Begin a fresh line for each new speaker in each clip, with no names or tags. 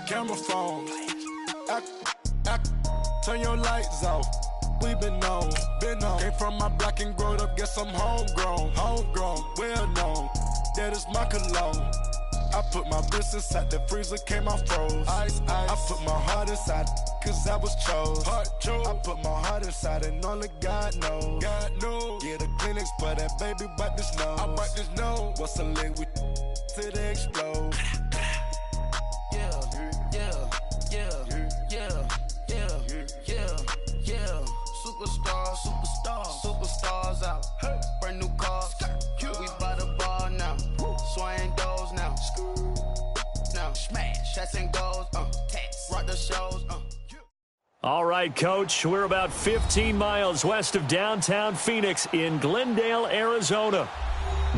camera phone. Turn your lights off. We been on. Came from my block and growed up. Guess I'm homegrown. Well known. That is my cologne. I put my wrist inside the freezer, came out froze. Ice. I put my heart inside, cause I was chose. I put my heart inside and only God knows. Yeah, the clinics, but that baby wipe this nose. I wipe this nose. What's a link with till they explode? Superstars out. Brand new cars. We by the bar now. Swaying doors now. Now smash, shots and goals. Rock the shows.
All right, Coach, we're about 15 miles west of downtown Phoenix in Glendale, Arizona.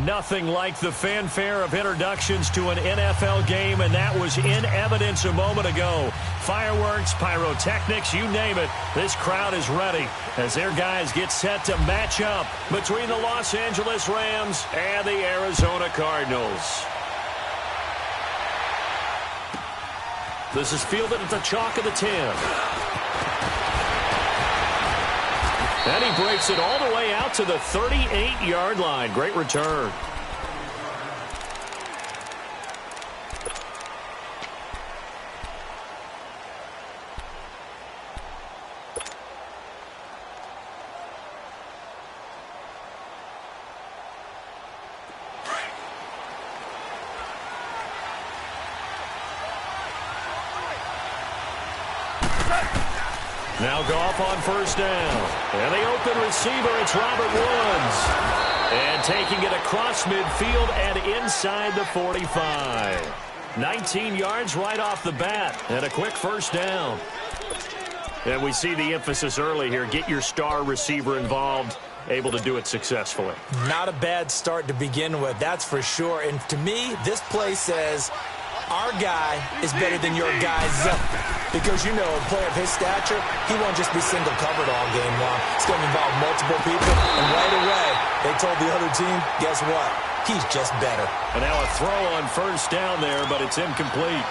Nothing like the fanfare of introductions to an NFL game, and that was in evidence a moment ago. Fireworks, pyrotechnics, you name it. This crowd is ready as their guys get set to match up between the Los Angeles Rams and the Arizona Cardinals. This is fielded at the chalk of the 10. And he breaks it all the way out to the 38-yard line. Great return. Now Goff on first down. And the open receiver, it's Robert Woods. And taking it across midfield and inside the 45. 19 yards right off the bat. And a quick first down. And we see the emphasis early here. Get your star receiver involved. Able to do it successfully.
Not a bad start to begin with, that's for sure. And to me, this play says our guy is better than your guy's. Because, you know, a player of his stature, he won't just be single covered all game long. It's going to involve multiple people. And right away, they told the other team, guess what? He's just better.
And now a throw on first down there, but it's incomplete.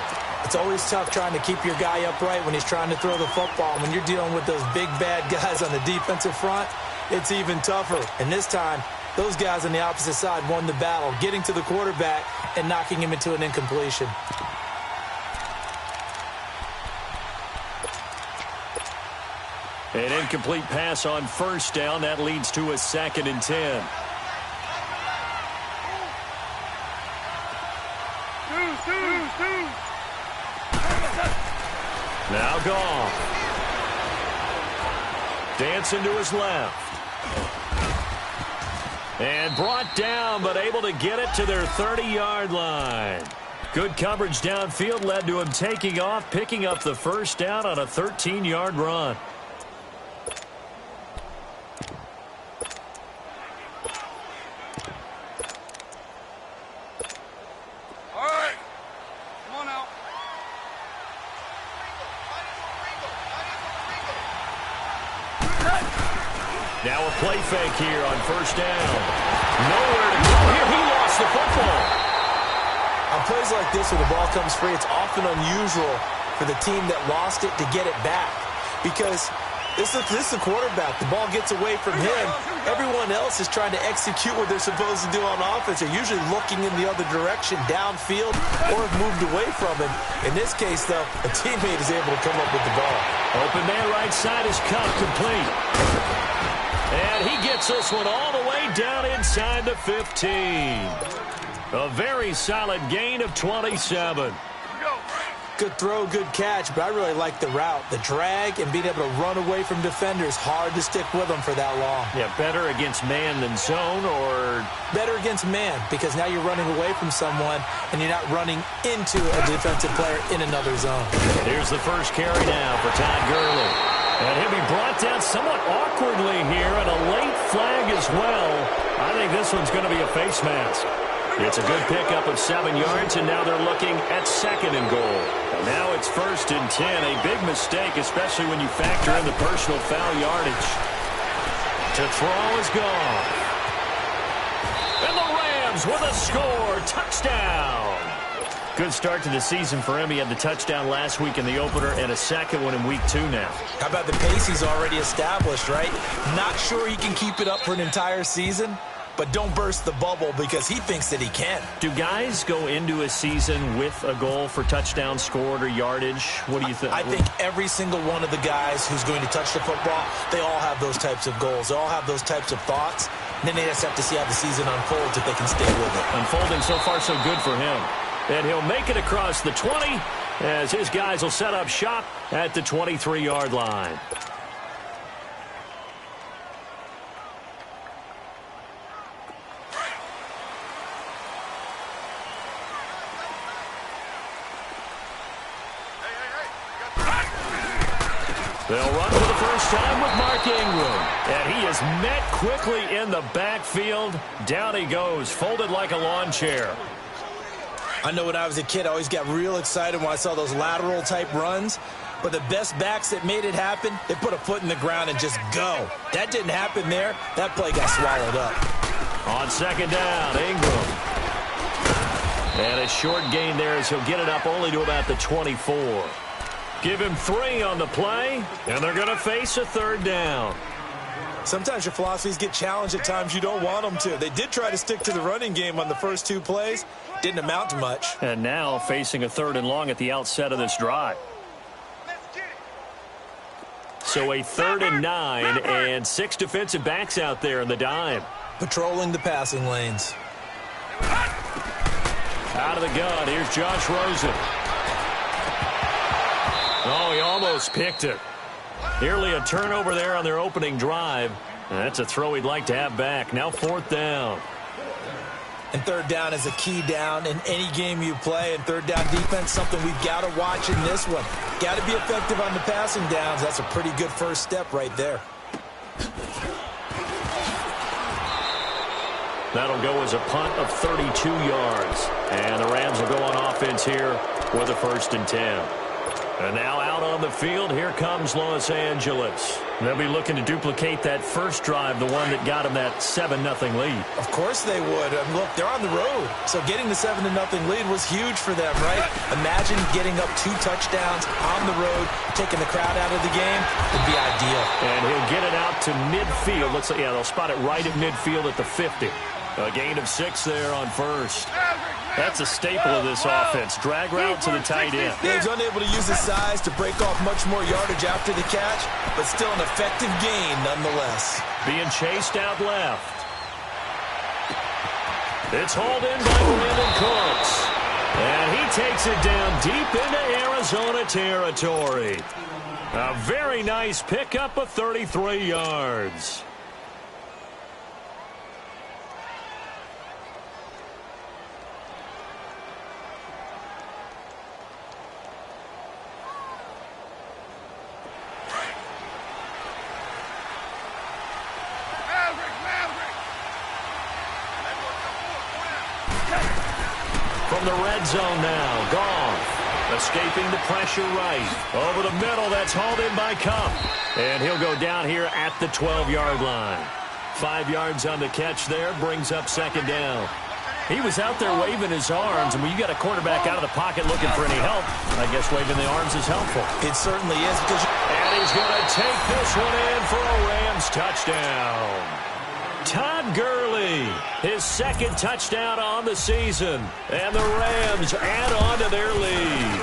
It's always tough trying to keep your guy upright when he's trying to throw the football. When you're dealing with those big, bad guys on the defensive front, it's even tougher. And this time, those guys on the opposite side won the battle, getting to the quarterback and knocking him into an incompletion.
An incomplete pass on first down. That leads to a 2nd and 10. Now Goff. Dancing to his left. And brought down, but able to get it to their 30-yard line. Good coverage downfield led to him taking off, picking up the first down on a 13-yard run. Now a play fake here on first down. Nowhere to go here. He lost the football.
On plays like this where the ball comes free, it's often unusual for the team that lost it to get it back. Because this is the quarterback. The ball gets away from him. Everyone else is trying to execute what they're supposed to do on offense. They're usually looking in the other direction, downfield, or have moved away from him. In this case, though, a teammate is able to come up with the ball.
Open man right side is Cup complete. And he gets this one all the way down inside the 15. A very solid gain of 27.
Good throw, good catch, but I really like the route. The drag and being able to run away from defenders, hard to stick with them for that long.
Yeah, better against man than zone, or?
Better against man, because now you're running away from someone and you're not running into a defensive player in another zone.
Here's the first carry now for Todd Gurley. And he'll be brought down somewhat awkwardly here, and a late flag as well. I think this one's going to be a face mask. It's a good pickup of 7 yards, and now they're looking at 2nd and goal. And now it's 1st and 10. A big mistake, especially when you factor in the personal foul yardage. To throw is gone. And the Rams with a score. Touchdown. Good start to the season for him. He had the touchdown last week in the opener and a second one in week 2 now.
How about the pace he's already established, right? Not sure he can keep it up for an entire season, but don't burst the bubble because he thinks that he can.
Do guys go into a season with a goal for touchdowns scored or yardage? What do you think?
I think every single one of the guys who's going to touch the football, they all have those types of goals. They all have those types of thoughts. And then they just have to see how the season unfolds if they can stay with it.
Unfolding so far so good for him. And he'll make it across the 20 as his guys will set up shop at the 23-yard line. They'll run for the first time with Mark Ingram. And he is met quickly in the backfield. Down he goes, folded like a lawn chair.
I know when I was a kid, I always got real excited when I saw those lateral-type runs. But the best backs that made it happen, they put a foot in the ground and just go. That didn't happen there. That play got swallowed up.
On second down, Ingram. And a short gain there as he'll get it up only to about the 24. Give him 3 on the play, and they're going to face a third down.
Sometimes your philosophies get challenged at times you don't want them to. They did try to stick to the running game on the first 2 plays. Didn't amount to much.
And now facing a 3rd and long at the outset of this drive. So a 3rd and 9 and 6 defensive backs out there in the dime.
Patrolling the passing lanes.
Out of the gun, here's Josh Rosen. Oh, he almost picked it. Nearly a turnover there on their opening drive. That's a throw he'd like to have back. Now 4th down.
And 3rd down is a key down in any game you play. And 3rd down defense, something we've got to watch in this one. Got to be effective on the passing downs. That's a pretty good first step right there.
That'll go as a punt of 32 yards. And the Rams will go on offense here with a 1st and 10. And now out on the field, here comes Los Angeles. They'll be looking to duplicate that first drive, the one that got them that 7-0 lead.
Of course they would. Look, they're on the road. So getting the 7-0 lead was huge for them, right? Imagine getting up 2 touchdowns on the road, taking the crowd out of the game. Would be ideal.
And he'll get it out to midfield. Looks like, yeah, they'll spot it right at midfield at the 50. A gain of 6 there on 1st. That's a staple of this offense. Drag route to the tight end.
He's unable to use his size to break off much more yardage after the catch, but still an effective gain nonetheless.
Being chased out left. It's hauled in by Brandon Cooks. And he takes it down deep into Arizona territory. A very nice pickup of 33 yards. From the red zone now, Goff escaping the pressure right. Over the middle, that's hauled in by Kupp. And he'll go down here at the 12-yard line. 5 yards on the catch there, brings up 2nd down. He was out there waving his arms, and when you got a quarterback out of the pocket looking for any help, I guess waving the arms is helpful.
It certainly is.
And he's going to take this one in for a Rams touchdown. Todd Gurley, his 2nd touchdown on the season. And the Rams add on to their lead.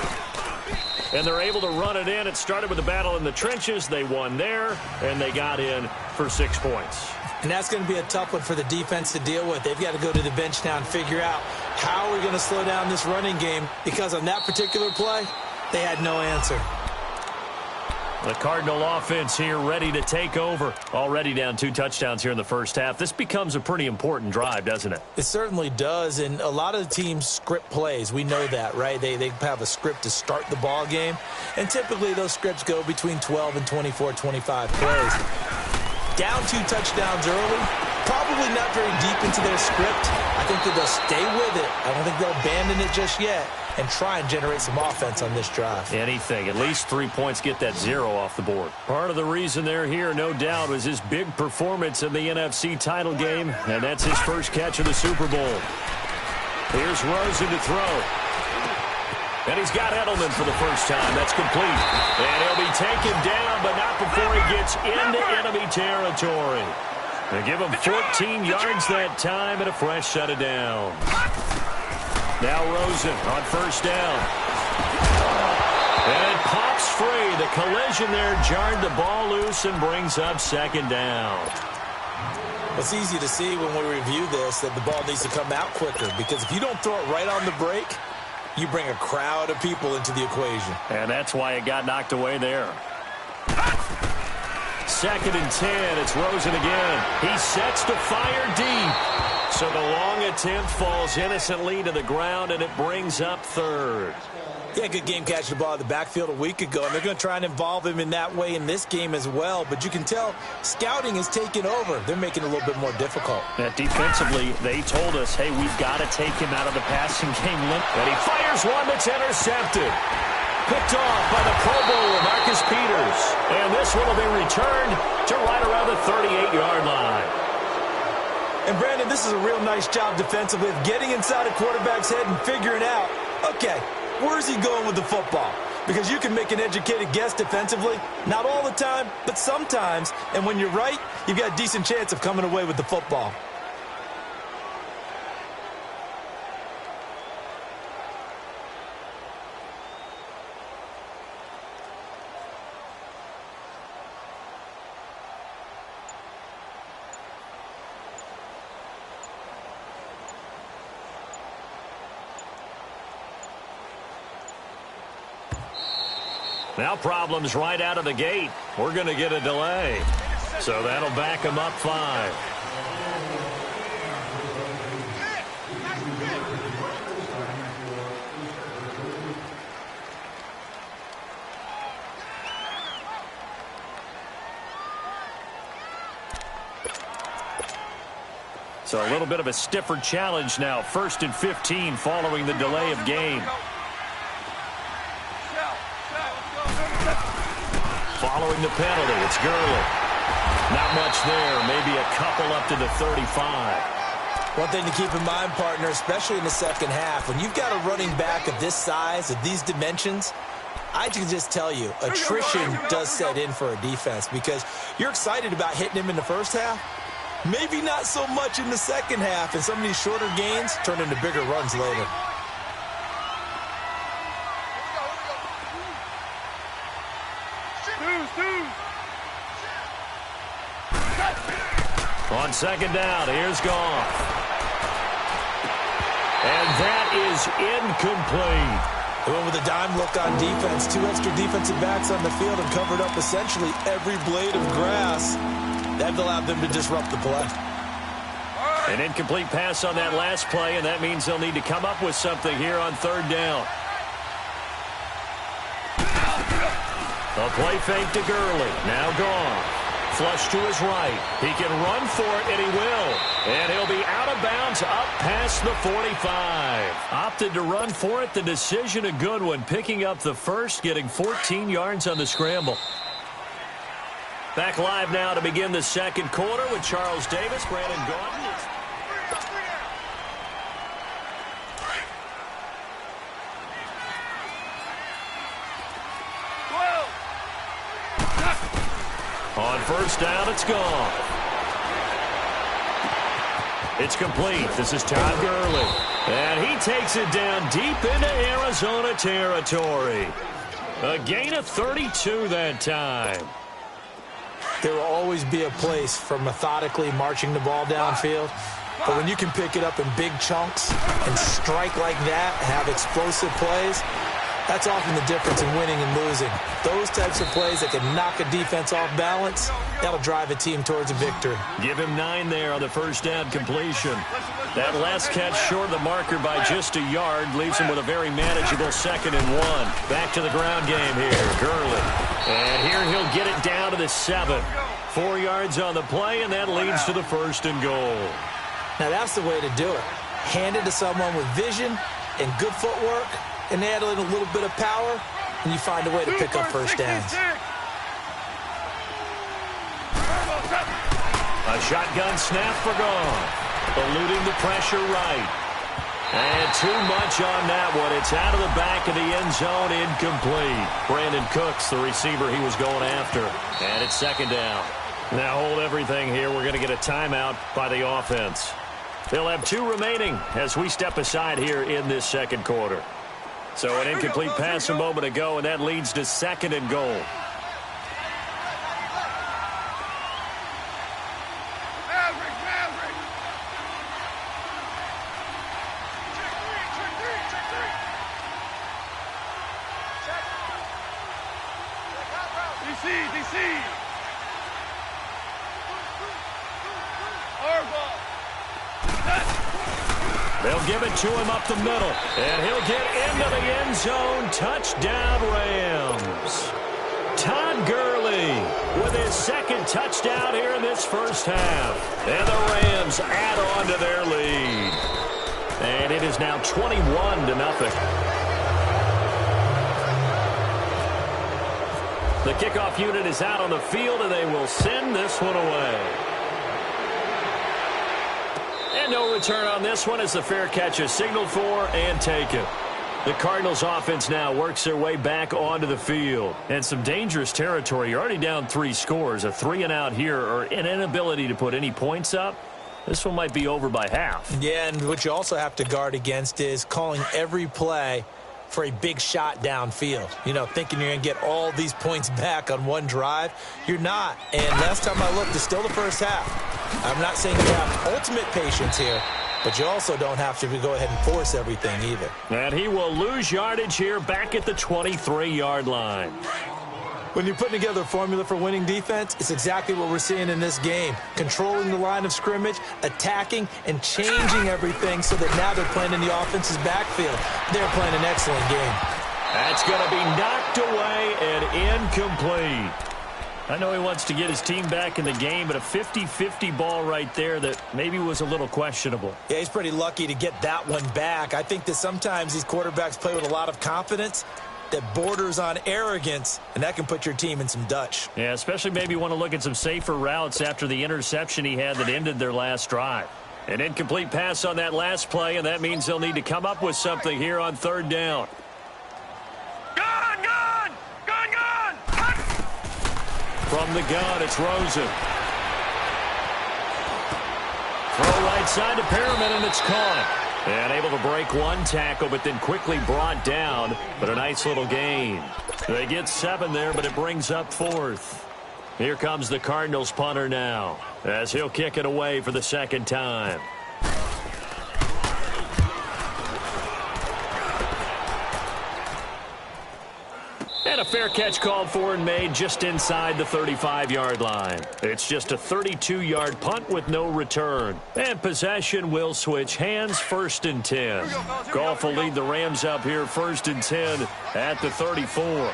And they're able to run it in. It started with a battle in the trenches. They won there, and they got in for 6 points.
And that's going to be a tough one for the defense to deal with. They've got to go to the bench now and figure out how we're going to slow down this running game, because on that particular play, they had no answer.
The Cardinal offense here ready to take over. Already down 2 touchdowns here in the first half. This becomes a pretty important drive, doesn't it?
It certainly does, and a lot of the teams script plays. We know that, right? They have a script to start the ball game, and typically those scripts go between 12 and 24, 25 plays. Down 2 touchdowns early, probably not very deep into their script. I think that they'll stay with it. I don't think they'll abandon it just yet and try and generate some offense on this drive.
Anything. At least 3 points, get that 0 off the board. Part of the reason they're here, no doubt, was his big performance in the NFC title game, and that's his first catch of the Super Bowl. Here's Rosen to throw. And he's got Edelman for the first time. That's complete. And he'll be taken down, but not before he gets into enemy territory. They give him 14 yards that time and a fresh set of downs. Now Rosen on first down. And it pops free. The collision there jarred the ball loose and brings up second down.
It's easy to see when we review this that the ball needs to come out quicker, because if you don't throw it right on the break, you bring a crowd of people into the equation. And
that's why it got knocked away there. Second and 10. It's Rosen again. He sets to fire deep. So the long attempt falls innocently to the ground, and it brings up third.
Yeah, good game catching the ball in the backfield a week ago, and they're going to try and involve him in that way in this game as well. But you can tell scouting is taking over. They're making it a little bit more difficult.
Defensively, they told us, hey, we've got to take him out of the passing game. And he fires one that's intercepted. Picked off by the Pro Bowler, Marcus Peters. And this one will be returned to right around the 38-yard line.
And, Brandon, this is a real nice job defensively of getting inside a quarterback's head and figuring out, okay, where's he going with the football? Because you can make an educated guess defensively. Not all the time, but sometimes. And when you're right, you've got a decent chance of coming away with the football.
Now problems right out of the gate. We're going to get a delay. So that'll back him up 5. So a little bit of a stiffer challenge now. 1st and 15 following the delay of game. Following the penalty, it's Gurley. Not much there, maybe a couple up to the 35.
One thing to keep in mind, partner, especially in the second half, when you've got a running back of this size, of these dimensions, I can just tell you, attrition does set in for a defense, because you're excited about hitting him in the first half, maybe not so much in the second half, and some of these shorter gains turn into bigger runs later.
On second down, here's Goff. And that is incomplete.
They went with a dime look on defense. 2 extra defensive backs on the field and covered up essentially every blade of grass. That allowed them to disrupt the play.
An incomplete pass on that last play, and that means they'll need to come up with something here on third down. A play fake to Gurley. Now Goff. Flush to his right. He can run for it, and he will. And he'll be out of bounds up past the 45. Opted to run for it. The decision a good one. Picking up the first, getting 14 yards on the scramble. Back live now to begin the second quarter with Charles Davis, Brandon Gaudin. On first down, it's gone. It's complete. This is Todd Gurley. And he takes it down deep into Arizona territory. A gain of 32 that time.
There will always be a place for methodically marching the ball downfield. But when you can pick it up in big chunks and strike like that, have explosive plays, that's often the difference in winning and losing. Those types of plays that can knock a defense off balance, that'll drive a team towards a victory.
Give him 9 there on the first down completion. That last catch short of the marker by just a yard leaves him with a very manageable 2nd and 1. Back to the ground game here, Gurley. And here he'll get it down to the 7. 4 yards on the play, and that leads to the 1st and goal.
Now that's the way to do it. Hand it to someone with vision and good footwork, and add in a little bit of power, and you find a way to pick up first downs.
A shotgun snap for Goff. Eluding the pressure right. And too much on that one. It's out of the back of the end zone, incomplete. Brandon Cooks, the receiver he was going after. And it's second down. Now hold everything here. We're going to get a timeout by the offense. They'll have 2 remaining as we step aside here in this second quarter. So an incomplete pass a moment ago, and that leads to second and goal. They'll give it to him up the middle, and he'll get into the end zone. Touchdown, Rams. Todd Gurley with his second touchdown here in this first half. And the Rams add on to their lead. And it is now 21-0. The kickoff unit is out on the field, and they will send this one away. And no return on this one as the fair catch is signaled for and taken. The Cardinals offense now works their way back onto the field. And some dangerous territory. You're already down 3 scores. A 3-and-out here or an inability to put any points up. This one might be over by half.
Yeah, and what you also have to guard against is calling every play for a big shot downfield. You know, thinking you're going to get all these points back on one drive. You're not. And last time I looked, it's still the first half. I'm not saying you have ultimate patience here, but you also don't have to go ahead and force everything either.
And he will lose yardage here back at the 23-yard line.
When you're putting together a formula for winning defense, it's exactly what we're seeing in this game. Controlling the line of scrimmage, attacking, and changing everything so that now they're playing in the offense's backfield. They're playing an excellent game.
That's going to be knocked away and incomplete. I know he wants to get his team back in the game, but a 50-50 ball right there that maybe was a little questionable.
Yeah, he's pretty lucky to get that one back. I think that sometimes these quarterbacks play with a lot of confidence that borders on arrogance, and that can put your team in some Dutch.
Yeah, especially maybe want to look at some safer routes after the interception he had that ended their last drive. An incomplete pass on that last play, and that means they'll need to come up with something here on third down. From the gun, it's Rosen. Throw right side to Perriman, and it's caught. And able to break one tackle, but then quickly brought down. But a nice little gain. They get 7 there, but it brings up 4th. Here comes the Cardinals punter now, as he'll kick it away for the second time. And a fair catch called for and made just inside the 35-yard line. It's just a 32-yard punt with no return. And possession will switch hands, 1st and 10. Goff will lead the Rams up here 1st and 10 at the 34.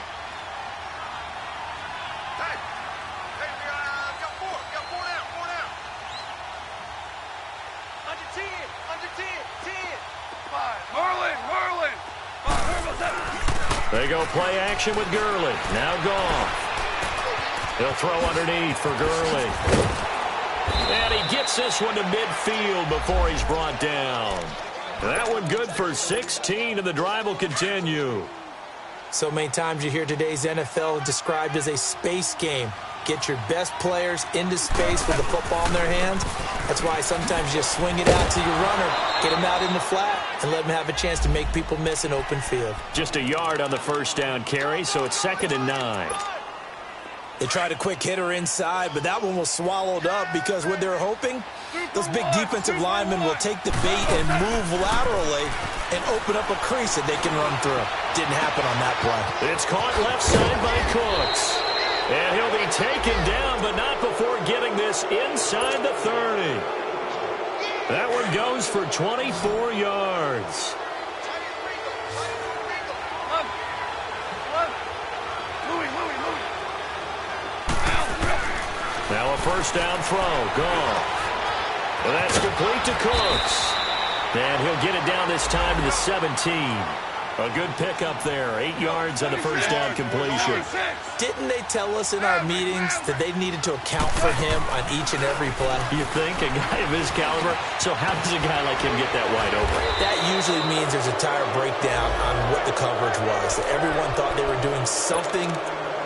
They go play action with Gurley. Now Goff. He'll throw underneath for Gurley. And he gets this one to midfield before he's brought down. That one good for 16, and the drive will continue.
So many times you hear today's NFL described as a space game. Get your best players into space with the football in their hands. That's why sometimes you swing it out to your runner, get him out in the flat, and let him have a chance to make people miss an open field.
Just a yard on the first down carry, so it's 2nd and 9.
They tried a quick hitter inside, but that one was swallowed up because what they're hoping, those big defensive linemen will take the bait and move laterally and open up a crease that they can run through. Didn't happen on that play.
It's caught left side by Cooks. And he'll be taken down, but not before getting this inside the 30. That one goes for 24 yards. Now a first down throw. Gone. And that's complete to Cooks. And he'll get it down this time to the 17. A good pickup there. 8 yards on the first down completion.
Didn't they tell us in our meetings that they needed to account for him on each and every play?
You think? A guy of his caliber? So how does a guy like him get that wide open?
That usually means there's a tire breakdown on what the coverage was. Everyone thought they were doing something,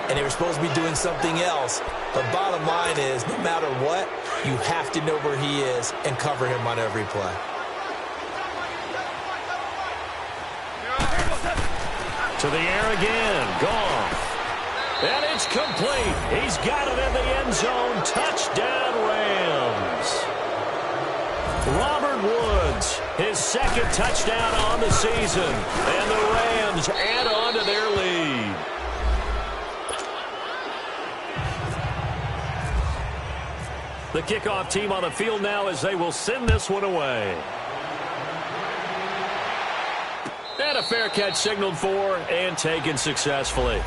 and they were supposed to be doing something else. But bottom line is, no matter what, you have to know where he is and cover him on every play.
To the air again. Gone. And it's complete. He's got it in the end zone. Touchdown, Rams. Robert Woods, his second touchdown on the season. And the Rams add on to their lead. The kickoff team on the field now as they will send this one away. And a fair catch signaled for and taken successfully.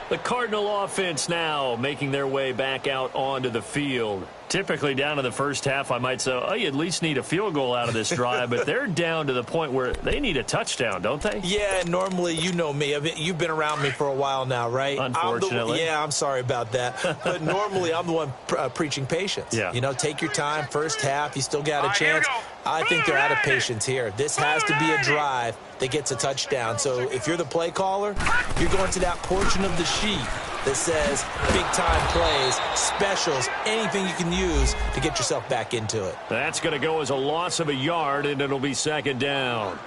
The Cardinal offense now making their way back out onto the field. Typically down to the first half, I might say, oh, you at least need a field goal out of this drive, but they're down to the point where they need a touchdown, don't they?
Yeah, normally, you know me. You've been around me for a while now, right?
Unfortunately.
I'm sorry about that. But normally, I'm the one preaching patience.
Yeah.
You know, take your time, first half, you still got a chance. I think they're out of patience here. This has to be a drive that gets a touchdown. So if you're the play caller, you're going to that portion of the sheet that says big-time plays, specials, anything you can use to get yourself back into it.
That's going to go as a loss of a yard, and it'll be second down.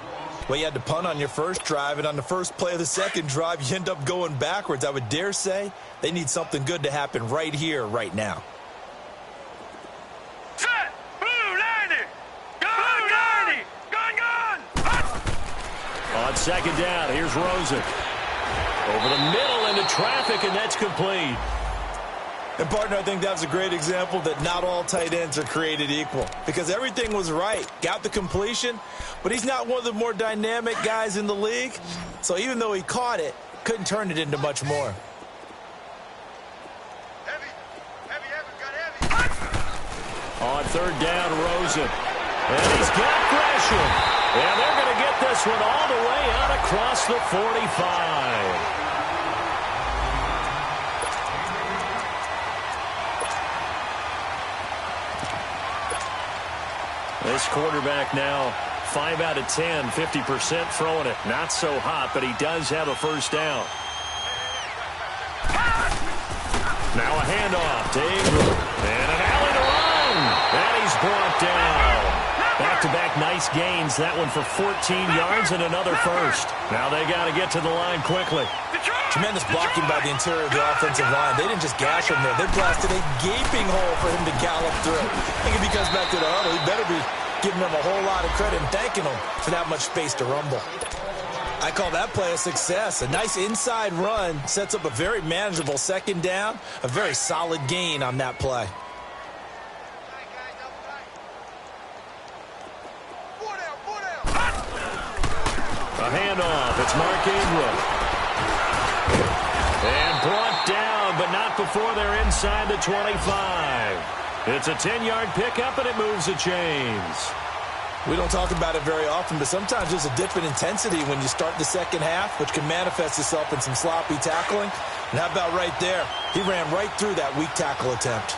Well, you had to punt on your first drive, and on the first play of the second drive, you end up going backwards. I would dare say they need something good to happen right here, right now.
Set! Blue 90! Blue 90! Gun!
On second down, here's Rosen. Over the middle into traffic, and that's complete.
And, partner, I think that's a great example that not all tight ends are created equal because everything was right. Got the completion, but he's not one of the more dynamic guys in the league. So even though he caught it, couldn't turn it into much more.
Heavy, got heavy.
On third down, Rosen. And he's got Gresham. And they're going to get this one all the way out across the 45. This quarterback now 5 out of 10, 50% throwing it. Not so hot, but he does have a first down. Now a handoff to Ingram. And an alley to run. And he's brought down. Back-to-back nice gains. That one for 14 yards and another first. Now they got to get to the line quickly.
Tremendous blocking by the interior of the offensive line. They didn't just gash him there. They blasted a gaping hole for him to gallop through. I think if he comes back to the huddle, he better be giving them a whole lot of credit and thanking them for that much space to rumble. I call that play a success. A nice inside run sets up a very manageable second down. A very solid gain on that play.
A handoff. It's Mark Ingram. And brought down, but not before they're inside the 25. It's a 10-yard pickup, and it moves the chains.
We don't talk about it very often, but sometimes there's a dip in intensity when you start the second half, which can manifest itself in some sloppy tackling. And how about right there? He ran right through that weak tackle attempt.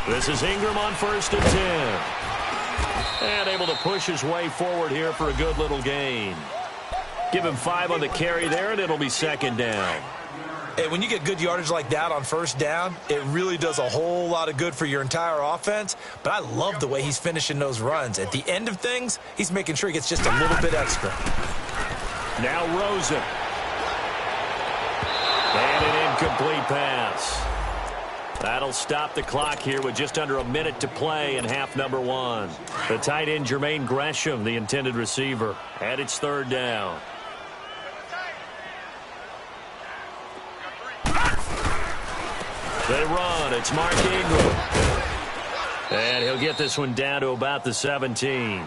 This is Ingram on first and 10. And able to push his way forward here for a good little gain. Give him 5 on the carry there, and it'll be second down.
Hey, when you get good yardage like that on first down, it really does a whole lot of good for your entire offense. But I love the way he's finishing those runs. At the end of things, he's making sure he gets just a little bit extra.
Now Rosen. And an incomplete pass. That'll stop the clock here with just under a minute to play in half number 1. The tight end, Jermaine Gresham, the intended receiver. And it's third down. They run. It's Mark Ingram. And he'll get this one down to about the 17.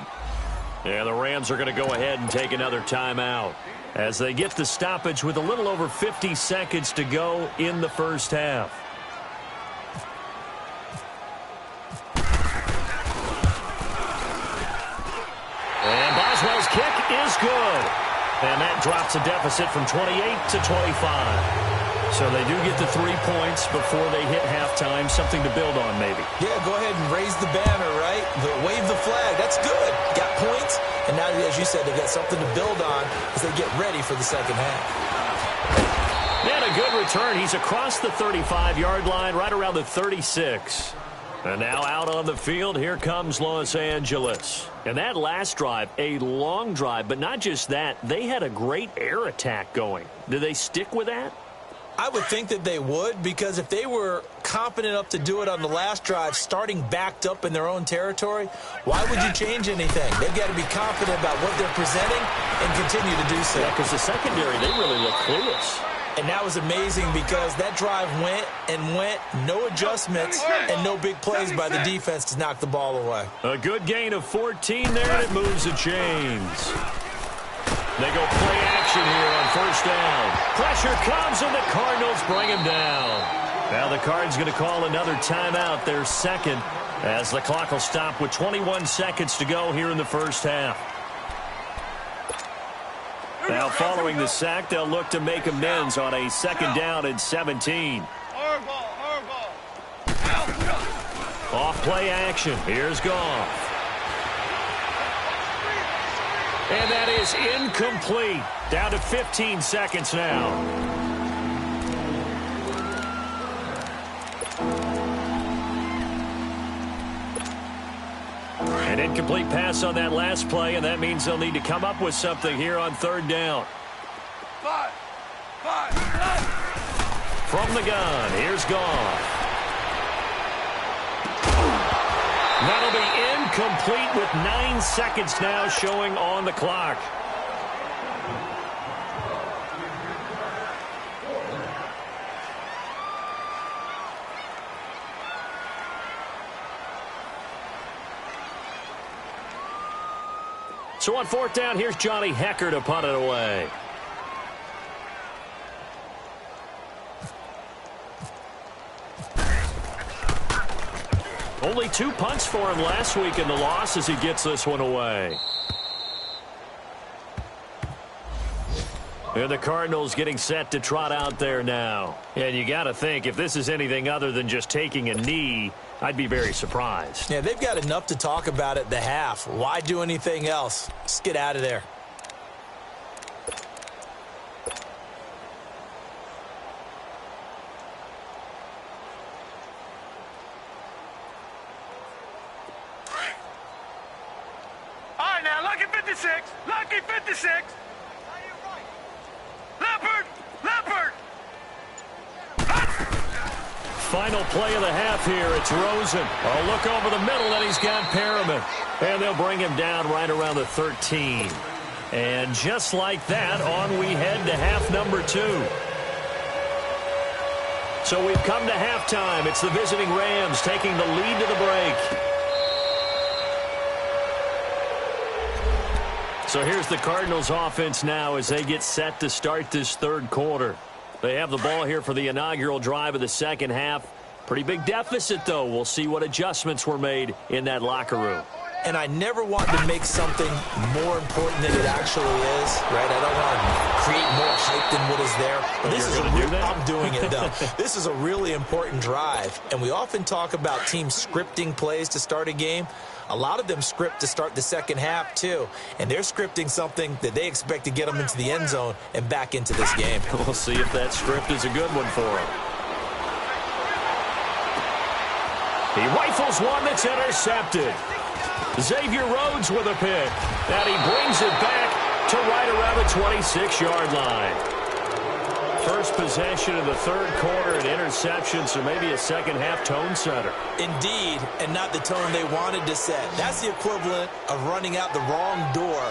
Yeah, the Rams are going to go ahead and take another timeout as they get the stoppage with a little over 50 seconds to go in the first half. And that drops a deficit from 28 to 25. So they do get the 3 points before they hit halftime. Something to build on, maybe.
Yeah, go ahead and raise the banner, right? Wave the flag. That's good. Got points. And now, as you said, they got something to build on as they get ready for the second half.
And a good return. He's across the 35-yard line, right around the 36. And now out on the field, here comes Los Angeles. And that last drive, a long drive, but not just that. They had a great air attack going. Do they stick with that?
I would think that they would, because if they were confident enough to do it on the last drive, starting backed up in their own territory, why would you change anything? They've got to be confident about what they're presenting and continue to do so.
Yeah, because the secondary, they really look clueless.
And that was amazing because that drive went and went, no adjustments, and no big plays by the defense to knock the ball away.
A good gain of 14 there, and it moves the chains. They go play action here on first down. Pressure comes, and the Cardinals bring him down. Now the Cards going to call another timeout, their second, as the clock will stop with 21 seconds to go here in the first half. Now following the sack, they'll look to make amends on a second down and 17. Off play action. Here's Goff. And that is incomplete. Down to 15 seconds now. An incomplete pass on that last play, and that means they'll need to come up with something here on third down. From the gun, here's Goff. That'll be incomplete with 9 seconds now showing on the clock. So on fourth down, here's Johnny Hecker to punt it away. Only 2 punts for him last week in the loss as he gets this one away. And the Cardinals getting set to trot out there now. And you got to think, if this is anything other than just taking a knee, I'd be very surprised.
Yeah, they've got enough to talk about at the half. Why do anything else? Just get out of there.
All right, now, lucky 56. Lucky 56. Leopard! Leopard!
Final play of the half here. It's Rosen. A look over the middle, and he's got Perriman. And they'll bring him down right around the 13. And just like that, on we head to half number 2. So we've come to halftime. It's the visiting Rams taking the lead to the break. So here's the Cardinals offense now as they get set to start this third quarter. They have the ball here for the inaugural drive of the second half. Pretty big deficit, though. We'll see what adjustments were made in that locker room.
And I never want to make something more important than it actually is, right? I don't want to create more hype than what is there. But this is I'm doing it, though. This is a really important drive. And we often talk about teams scripting plays to start a game. A lot of them script to start the second half, too. And they're scripting something that they expect to get them into the end zone and back into this game.
We'll see if that script is a good one for them. He rifles one that's intercepted. Xavier Rhodes with a pick. And he brings it back to right around the 26-yard line. First possession of the third quarter, an interception, so maybe a second-half tone setter.
Indeed, and not the tone they wanted to set. That's the equivalent of running out the wrong door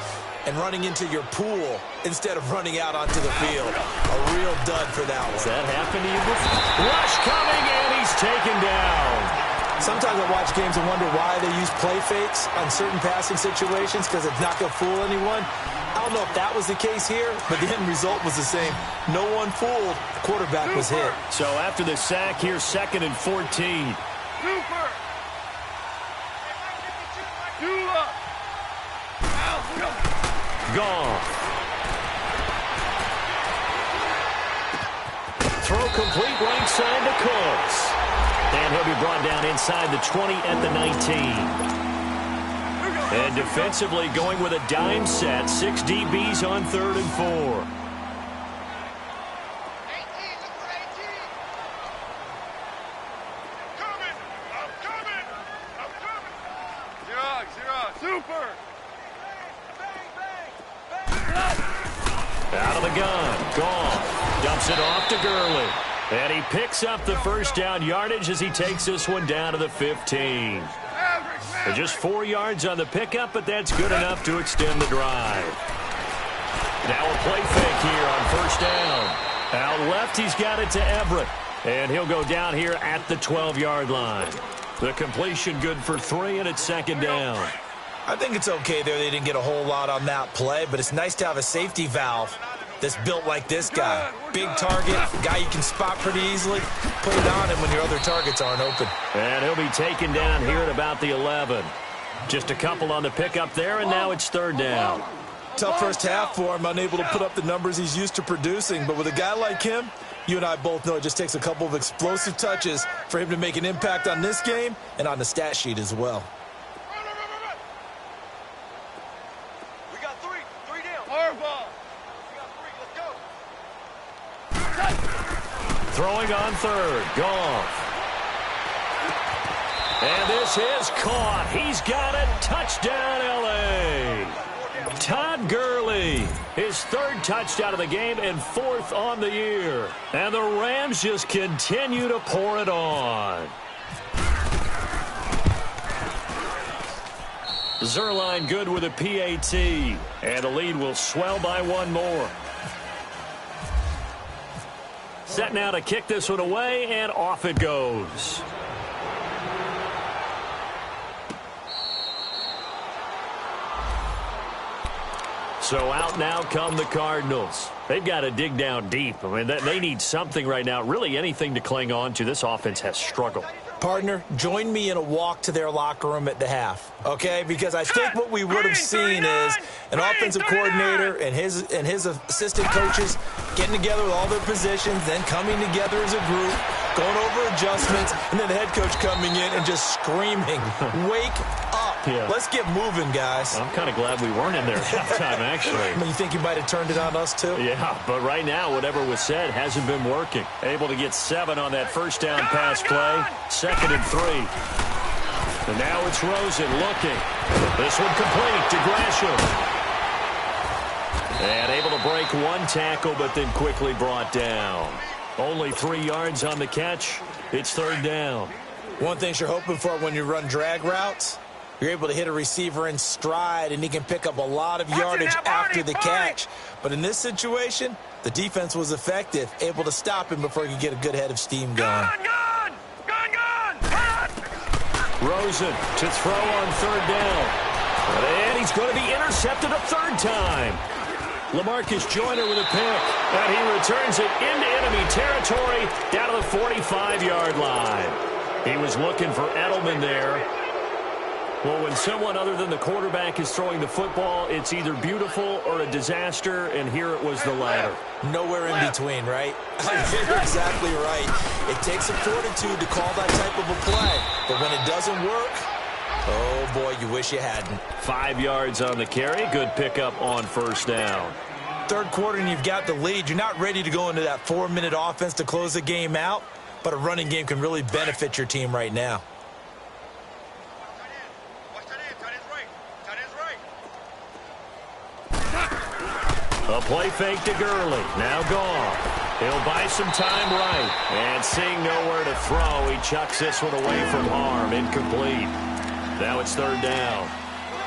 and running into your pool instead of running out onto the field. A real dud for that one.
Has that happened to you before? Rush coming, and he's taken down.
Sometimes I watch games and wonder why they use play fakes on certain passing situations because it's not going to fool anyone. I don't know if that was the case here, but the end result was the same. No one fooled. The quarterback was hit.
So after the sack, here's 2nd and 14. Goff. throw complete right side to Cooks. And he'll be brought down inside the 20 at the 19. And defensively going with a dime set. 6 DBs on 3rd and 4.
Super!
Out of the gun. Goff dumps it off to Gurley. And he picks up the first down yardage as he takes this one down to the 15. Just 4 yards on the pickup, but that's good enough to extend the drive. Now a play fake here on first down. Out left, he's got it to Everett. And he'll go down here at the 12-yard line. The completion good for 3, and it's 2nd down.
I think it's okay there. They didn't get a whole lot on that play, but it's nice to have a safety valve that's built like this guy. Big target, guy you can spot pretty easily. Put it on him when your other targets aren't open.
And he'll be taken down here at about the 11. Just a couple on the pickup there, and now it's 3rd down.
Tough first half for him, unable to put up the numbers he's used to producing. But with a guy like him, you and I both know it just takes a couple of explosive touches for him to make an impact on this game and on the stat sheet as well.
We got 3 down. Harbaugh. We got 3. Let's go.
Throwing on 3rd. Goff. And this is caught. He's got it. Touchdown, L.A. Todd Gurley, his 3rd touchdown of the game and 4th on the year. And the Rams just continue to pour it on. Zerline good with a PAT. And the lead will swell by 1 more. Set now to kick this one away, and off it goes. So out now come the Cardinals. They've got to dig down deep. I mean, they need something right now, really anything to cling on to. This offense has struggled.
Partner, join me in a walk to their locker room at the half, okay? Because I think what we would have seen is an offensive coordinator and his assistant coaches getting together with all their positions, then coming together as a group, going over adjustments, and then the head coach coming in and just screaming, wake up.
Yeah.
Let's get moving, guys.
I'm kind of glad we weren't in there at halftime, actually.
I mean, you think you might have turned it on us, too?
Yeah, but right now, whatever was said hasn't been working. Able to get 7 on that first down pass play. 2nd and 3. And now it's Rosen looking. This one complete to Gresham. And able to break 1 tackle, but then quickly brought down. Only 3 yards on the catch. It's 3rd down.
One thing you're hoping for when you run drag routes, you're able to hit a receiver in stride, and he can pick up a lot of yardage after the catch. But in this situation, the defense was effective, able to stop him before he could get a good head of steam going.
Rosen to throw on 3rd down. And he's going to be intercepted a 3rd time. LaMarcus Joyner with a pick. And he returns it into enemy territory down to the 45-yard line. He was looking for Edelman there. Well, when someone other than the quarterback is throwing the football, it's either beautiful or a disaster, and here it was the latter.
Nowhere in between, right? You're exactly right. It takes some fortitude to call that type of a play, but when it doesn't work, oh boy, you wish you hadn't.
5 yards on the carry. Good pickup on first down.
3rd quarter and you've got the lead. You're not ready to go into that 4-minute offense to close the game out, but a running game can really benefit your team right now.
A play fake to Gurley. Now gone. He'll buy some time right. And seeing nowhere to throw, he chucks this one away from harm. Incomplete. Now it's 3rd down.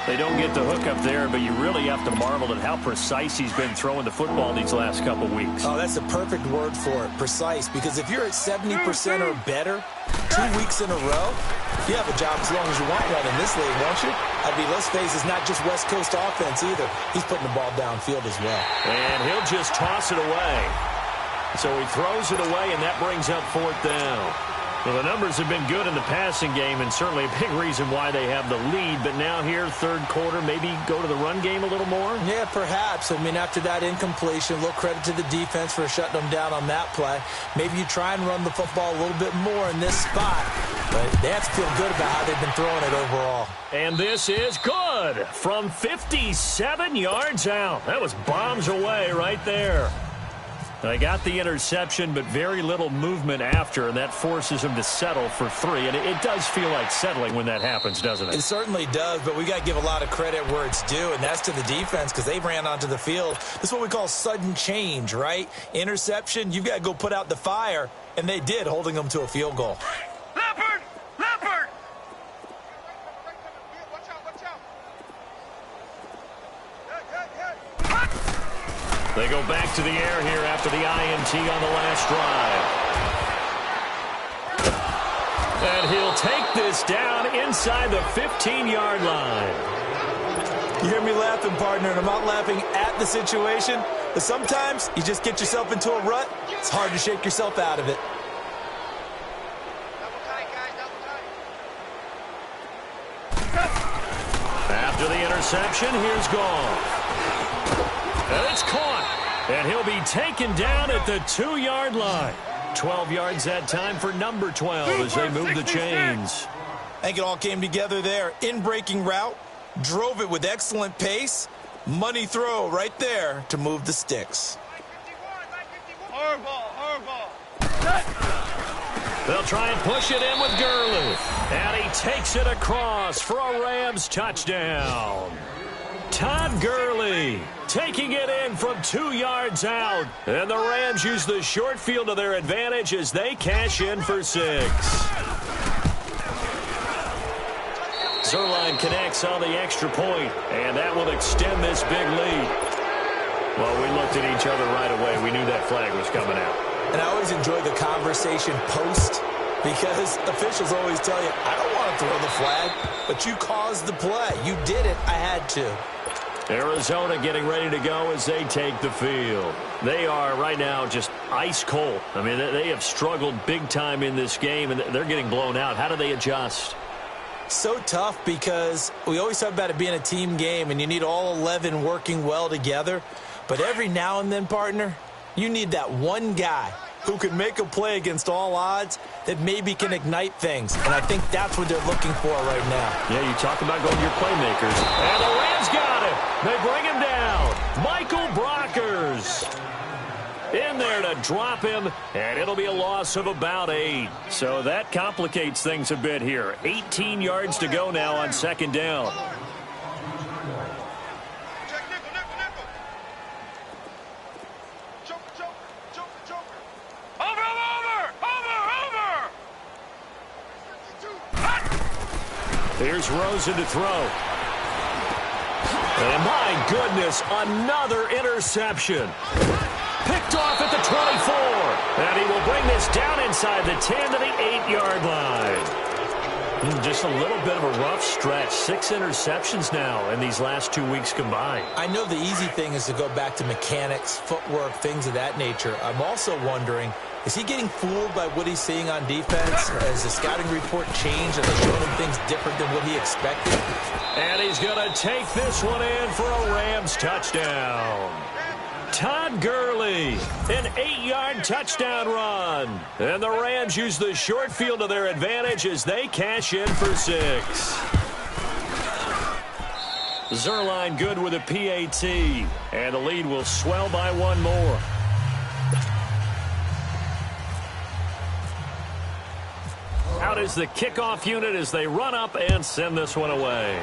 They don't get the hook up there, but you really have to marvel at how precise he's been throwing the football these last couple weeks.
Oh, that's the perfect word for it, precise. Because if you're at 70% or better 2 weeks in a row, you have a job as long as you want one in this league, won't you? I mean, let's face it, it's not just West Coast offense either. He's putting the ball downfield as well.
And he'll just toss it away. So he throws it away, and that brings up 4th down. Well, the numbers have been good in the passing game and certainly a big reason why they have the lead. But now here, third quarter, maybe go to the run game a little more?
Yeah, perhaps. I mean, after that incompletion, a little credit to the defense for shutting them down on that play. Maybe you try and run the football a little bit more in this spot. But they have to feel good about how they've been throwing it overall.
And this is good from 57 yards out. That was bombs away right there. They got the interception, but very little movement after, and that forces them to settle for 3. And it does feel like settling when that happens, doesn't it?
It certainly does, but we got to give a lot of credit where it's due, and that's to the defense because they ran onto the field. This is what we call sudden change, right? Interception, you've got to go put out the fire, and they did, holding them to a field goal.
Leopard! Leopard!
They go back to the air here after the INT on the last drive. And he'll take this down inside the 15-yard line.
You hear me laughing, partner, and I'm not laughing at the situation, but sometimes you just get yourself into a rut. It's hard to shake yourself out of it.
After the interception, here's Goff. And it's caught. And he'll be taken down at the 2-yard line. 12 yards that time for number 12 as they move the chains.
I think it all came together there. In-breaking route, drove it with excellent pace. Money throw right there to move the sticks.
They'll try and push it in with Gurley. And he takes it across for a Rams touchdown. Todd Gurley taking it in from 2 yards out. And the Rams use the short field to their advantage as they cash in for 6. Zerline connects on the extra point, and that will extend this big lead. Well, we looked at each other right away. We knew that flag was coming out.
And I always enjoy the conversation post because officials always tell you, I don't want to throw the flag, but you caused the play. You did it. I had to.
Arizona getting ready to go as they take the field. They are right now just ice cold. I mean, they have struggled big time in this game, and they're getting blown out. How do they adjust?
So tough because we always talk about it being a team game, and you need all 11 working well together. But every now and then, partner, you need that one guy who can make a play against all odds that maybe can ignite things. And I think that's what they're looking for right now.
Yeah, you talk about going to your playmakers. And the Rams got him. They bring him down. Michael Brockers in there to drop him, and it'll be a loss of about 8. So that complicates things a bit here. 18 yards to go now on second down. Here's Rosen to throw. And my goodness, another interception. Picked off at the 24. And he will bring this down inside the 10 to the 8-yard line. Just a little bit of a rough stretch. 6 interceptions now in these last 2 weeks combined.
I know the easy thing is to go back to mechanics, footwork, things of that nature. I'm also wondering, is he getting fooled by what he's seeing on defense? Has the scouting report changed? Are they showing him things different than what he expected?
And he's going to take this one in for a Rams touchdown. Todd Gurley, an 8-yard touchdown run. And the Rams use the short field to their advantage as they cash in for 6. Zerline good with a PAT. And the lead will swell by 1 more. Out is the kickoff unit as they run up and send this one away.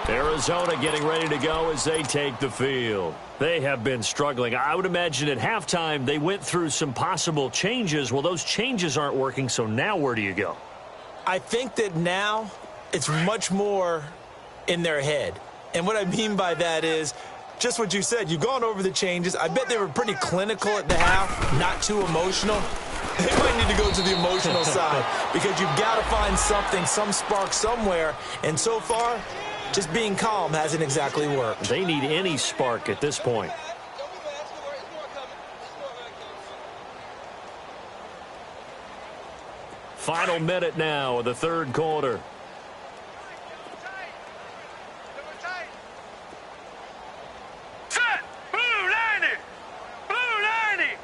Arizona getting ready to go as they take the field. They have been struggling. I would imagine at halftime they went through some possible changes. Well, those changes aren't working, so now where do you go?
I think that now it's much more in their head. And what I mean by that is just what you said. You've gone over the changes. I bet they were pretty clinical at the half, not too emotional. They might need to go to the emotional side because you've got to find something, some spark somewhere. And so far, just being calm hasn't exactly worked.
They need any spark at this point. Final minute now of the third quarter.
Set! Blue 90! Blue 90!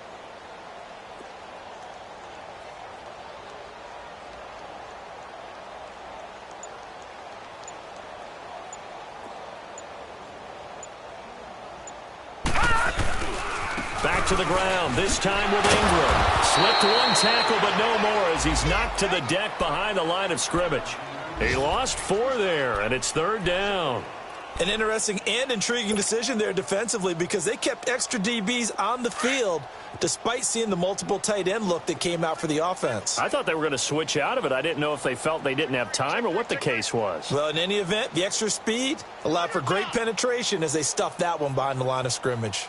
Back to the ground, this time with Ingram. Slipped one tackle, but no more as he's knocked to the deck behind the line of scrimmage. He lost 4 there, and it's third down.
An interesting and intriguing decision there defensively because they kept extra DBs on the field despite seeing the multiple tight end look that came out for the offense.
I thought they were going to switch out of it. I didn't know if they felt they didn't have time or what the case was.
Well, in any event, the extra speed allowed for great penetration as they stuffed that one behind the line of scrimmage.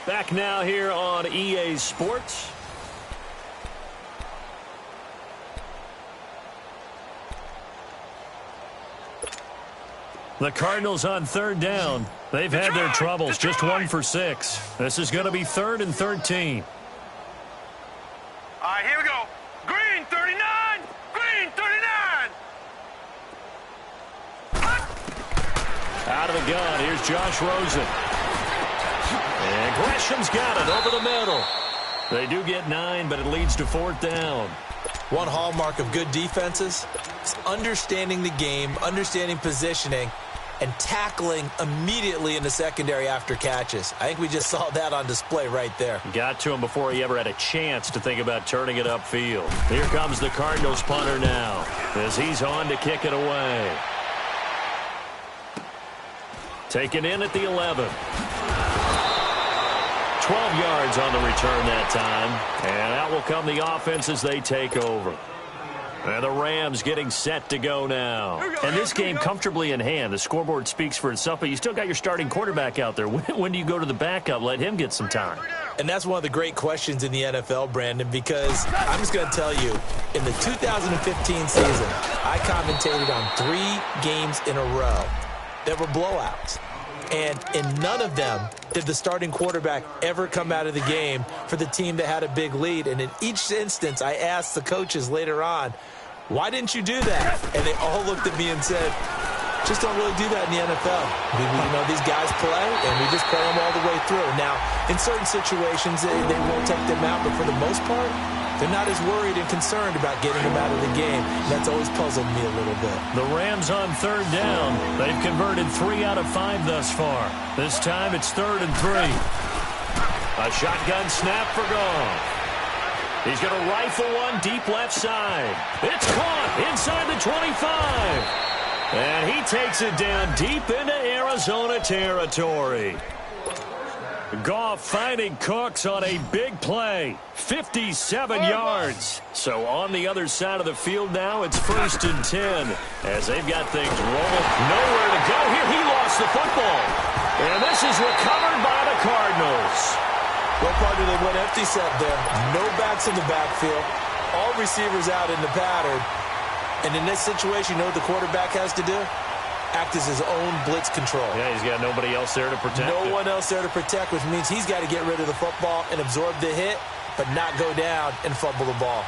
Back now here on EA Sports. The Cardinals on third down. They've had their troubles, just 1 for 6. This is going to be 3rd and 13.
All right, here we go. Green 39! Green 39!
Out of the gun, here's Josh Rosen. And Gresham's got it over the middle. They do get 9, but it leads to 4th down.
One hallmark of good defenses is understanding the game, understanding positioning, and tackling immediately in the secondary after catches. I think we just saw that on display right there.
Got to him before he ever had a chance to think about turning it upfield. Here comes the Cardinals punter now as he's on to kick it away. Taken in at the 11. 12 yards on the return that time. And out will come the offense as they take over. And the Rams getting set to go now. And this game comfortably in hand. The scoreboard speaks for itself, but you still got your starting quarterback out there. When do you go to the backup? Let him get some time.
And that's one of the great questions in the NFL, Brandon, because I'm just going to tell you, in the 2015 season, I commentated on 3 games in a row that were blowouts. And in none of them did the starting quarterback ever come out of the game for the team that had a big lead. And in each instance, I asked the coaches later on, why didn't you do that? And they all looked at me and said, just don't really do that in the NFL. These guys play, and we just play them all the way through. Now, in certain situations, they won't take them out, but for the most part, they're not as worried and concerned about getting them out of the game. That's always puzzled me a little bit.
The Rams on third down. They've converted 3 out of 5 thus far. This time it's 3rd and 3. A shotgun snap for Goff. He's going to rifle one deep left side. It's caught inside the 25. And he takes it down deep into Arizona territory. Goff finding Cooks on a big play. 57 yards. So on the other side of the field now, it's 1st and 10 as they've got things rolling. Nowhere to go here. He lost the football. And this is recovered by the Cardinals.
Well, partner, they went empty set there. No backs in the backfield. All receivers out in the pattern. And in this situation, you know what the quarterback has to do? Act as his own blitz control.
Yeah, he's got nobody else there to protect
No one else there to protect, which means he's got to get rid of the football and absorb the hit, but not go down and fumble the ball.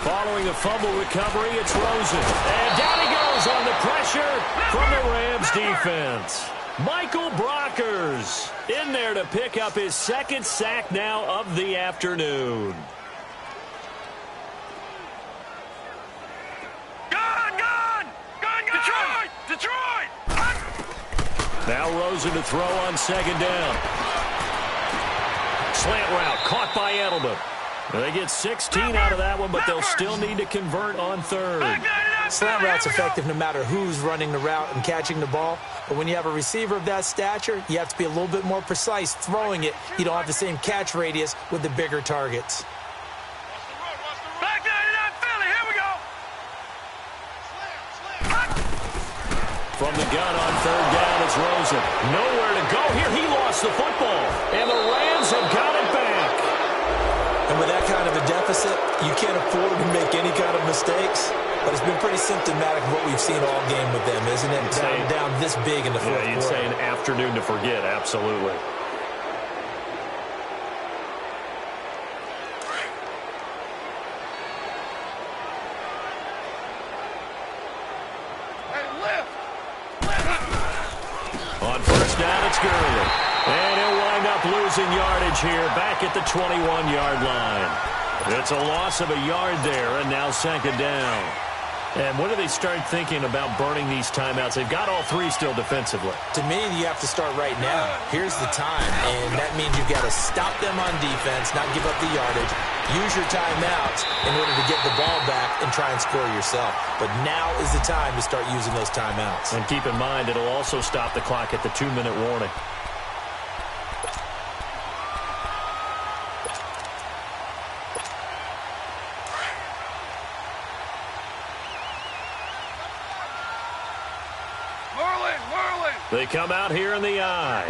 Following a fumble recovery, it's Rosen. And down he goes on the pressure from the Rams defense. Michael Brockers in there to pick up his 2nd sack now of the afternoon.
Gun! Detroit!
Now Rosen to throw on 2nd down. Slant route caught by Edelman. They get 16 out of that one, but they'll still need to convert on 3rd.
Slant route's effective no matter who's running the route and catching the ball. But when you have a receiver of that stature, you have to be a little bit more precise throwing it. You don't have the same catch radius with the bigger targets.
Back 99 Philly, here we go!
From the gun on 3rd down, it's Rosen. Nowhere to go here. He lost the football. And the Rams have got it back.
opposite. You can't afford to make any kind of mistakes. But it's been pretty symptomatic of what we've seen all game with them, isn't it? Down this big in the fourth quarter.
You'd say an afternoon to forget, absolutely. On first down, it's Gurley. And he'll wind up losing yardage here back at the 21-yard line. It's a loss of a yard there, and now second down. And when do they start thinking about burning these timeouts? They've got all three still defensively.
To me, you have to start right now. Here's the time, and that means you've got to stop them on defense, not give up the yardage, use your timeouts in order to get the ball back and try and score yourself. But now is the time to start using those timeouts.
And keep in mind, it'll also stop the clock at the 2-minute warning. They come out here in the eye.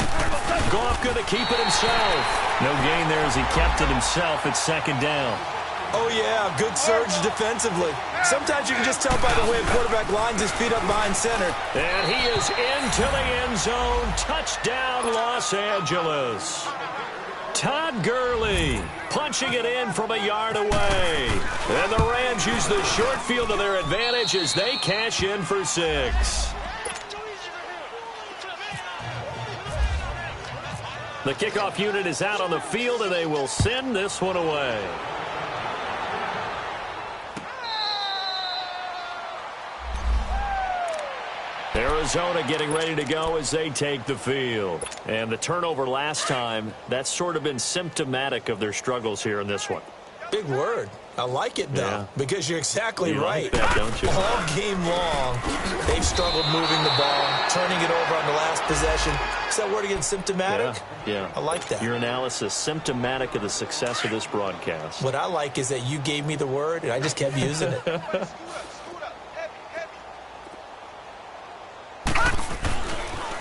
Goff going to keep it himself. No gain there as he kept it himself at second down.
Oh, yeah, good surge defensively. Sometimes you can just tell by the way a quarterback lines his feet up behind center.
And he is into the end zone. Touchdown, Los Angeles. Todd Gurley punching it in from a yard away. And the Rams use the short field to their advantage as they cash in for 6. The kickoff unit is out on the field, and they will send this one away. Arizona getting ready to go as they take the field. And the turnover last time, that's sort of been symptomatic of their struggles here in this one.
Big word. I like it, though, because you're exactly right.
Like that, don't you?
All game long, they've struggled moving the ball, turning it over on the last possession. Is that word again, symptomatic?
Yeah.
I like that.
Your analysis, symptomatic of the success of this broadcast.
What I like is that you gave me the word, and I just kept using it.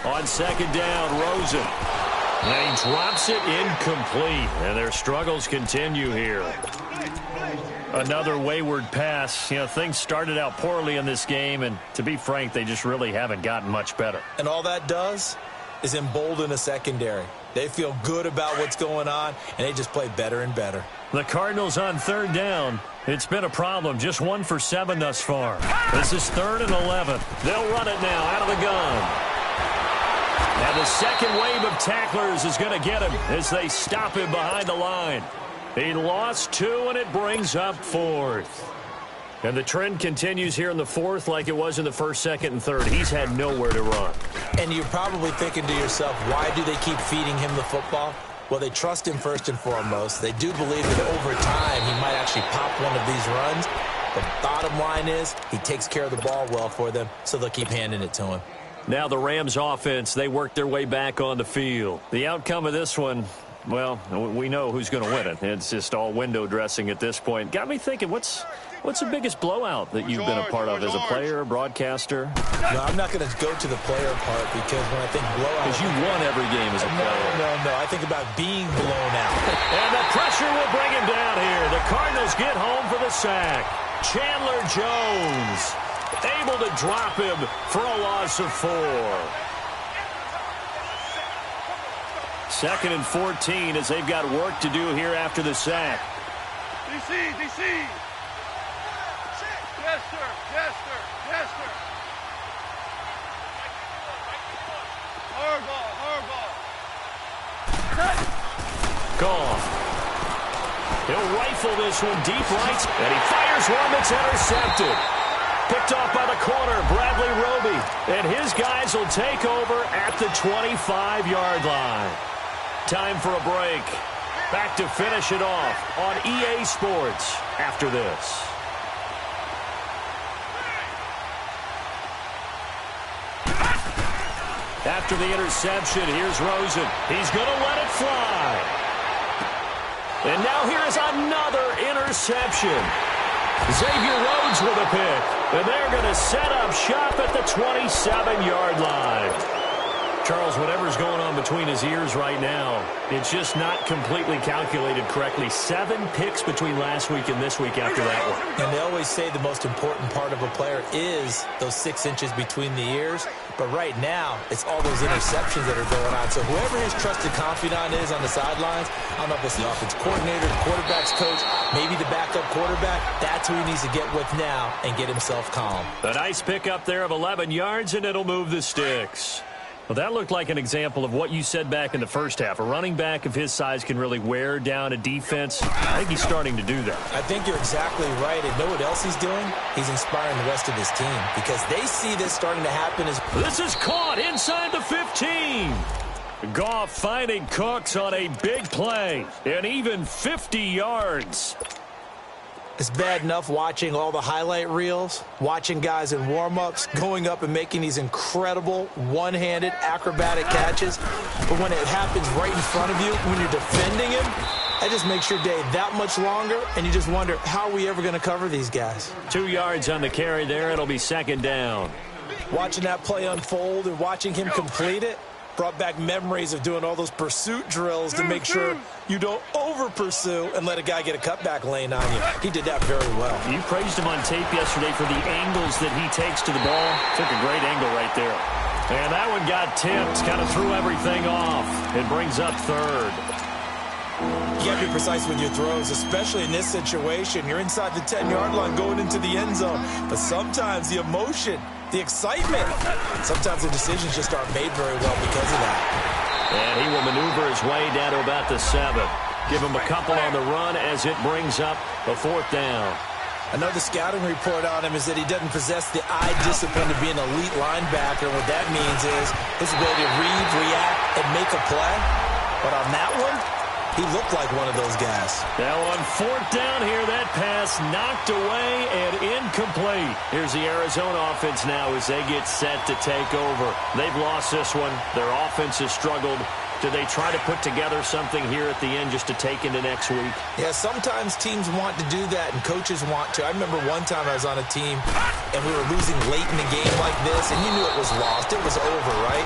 On second down, Rosen. And he drops it incomplete. And their struggles continue here. Another wayward pass. You know, things started out poorly in this game, and to be frank, they just really haven't gotten much better.
And all that does is embolden a secondary. They feel good about what's going on, and they just play better and better.
The Cardinals on third down. It's been a problem. Just 1 for 7 thus far. This is 3rd and 11. They'll run it now out of the gun. And the second wave of tacklers is going to get him as they stop him behind the line. He lost 2, and it brings up 4th. And the trend continues here in the 4th like it was in the 1st, 2nd, and 3rd. He's had nowhere to run.
And you're probably thinking to yourself, why do they keep feeding him the football? Well, they trust him first and foremost. They do believe that over time he might actually pop one of these runs. The bottom line is he takes care of the ball well for them, so they'll keep handing it to him.
Now the Rams offense, they work their way back on the field. The outcome of this one, well, we know who's going to win it. It's just all window dressing at this point. Got me thinking, what's the biggest blowout that you've been a part of as a player, broadcaster?
No, I'm not going to go to the player part because when I think blowout...
Because you won every game as a player.
No. I think about being blown out.
And the pressure will bring him down here. The Cardinals get home for the sack. Chandler Jones able to drop him for a loss of 4. 2nd and 14 as they've got work to do here after the sack.
DC. Yes, sir. Hard ball.
Goff. He'll rifle this one deep right, and he fires one that's intercepted. Picked off by the corner, Bradley Roby. And his guys will take over at the 25-yard line. Time for a break. Back to finish it off on EA Sports after this. After the interception, here's Rosen. He's going to let it fly. And now here is another interception. Xavier Rhodes with a pick. And they're going to set up shop at the 27-yard line. Charles, whatever's going on between his ears right now, it's just not completely calculated correctly. 7 picks between last week and this week after that one.
And they always say the most important part of a player is those 6 inches between the ears. But right now, it's all those interceptions that are going on. So whoever his trusted confidant is on the sidelines, I don't know if it's the offense coordinator, the quarterback's coach, maybe the backup quarterback, that's who he needs to get with now and get himself calm.
A nice pick up there of 11 yards, and it'll move the sticks. Well, that looked like an example of what you said back in the first half. A running back of his size can really wear down a defense. I think he's starting to do that. I
think you're exactly right. And know what else he's doing? He's inspiring the rest of his team because they see this starting to happen.
This is caught inside the 15. Goff finding Cooks on a big play, and even 50 yards.
It's bad enough watching all the highlight reels, watching guys in warm-ups, going up and making these incredible one-handed acrobatic catches. But when it happens right in front of you, when you're defending him, that just makes your day that much longer, and you just wonder, how are we ever going to cover these guys?
2 yards on the carry there. It'll be second down.
Watching that play unfold and watching him complete it brought back memories of doing all those pursuit drills to make sure you don't over-pursue and let a guy get a cutback lane on you. He did that very well.
You praised him on tape yesterday for the angles that he takes to the ball. Took a great angle right there. And that one got tipped, kind of threw everything off. It brings up third.
You got to be precise with your throws, especially in this situation. You're inside the 10-yard line going into the end zone. But sometimes the emotion, the excitement, sometimes the decisions just aren't made very well because of that.
And he will maneuver his way down to about the 7. Give him a couple on the run as it brings up a 4th down.
Another scouting report on him is that he doesn't possess the eye discipline to be an elite linebacker. What that means is his ability to read, react, and make a play. But on that one, he looked like one of those guys.
Now on 4th down here, that pass knocked away and incomplete. Here's the Arizona offense now as they get set to take over. They've lost this one. Their offense has struggled. Do they try to put together something here at the end just to take into next week?
Yeah, sometimes teams want to do that and coaches want to. I remember one time I was on a team and we were losing late in the game like this and you knew it was lost. It was over, right?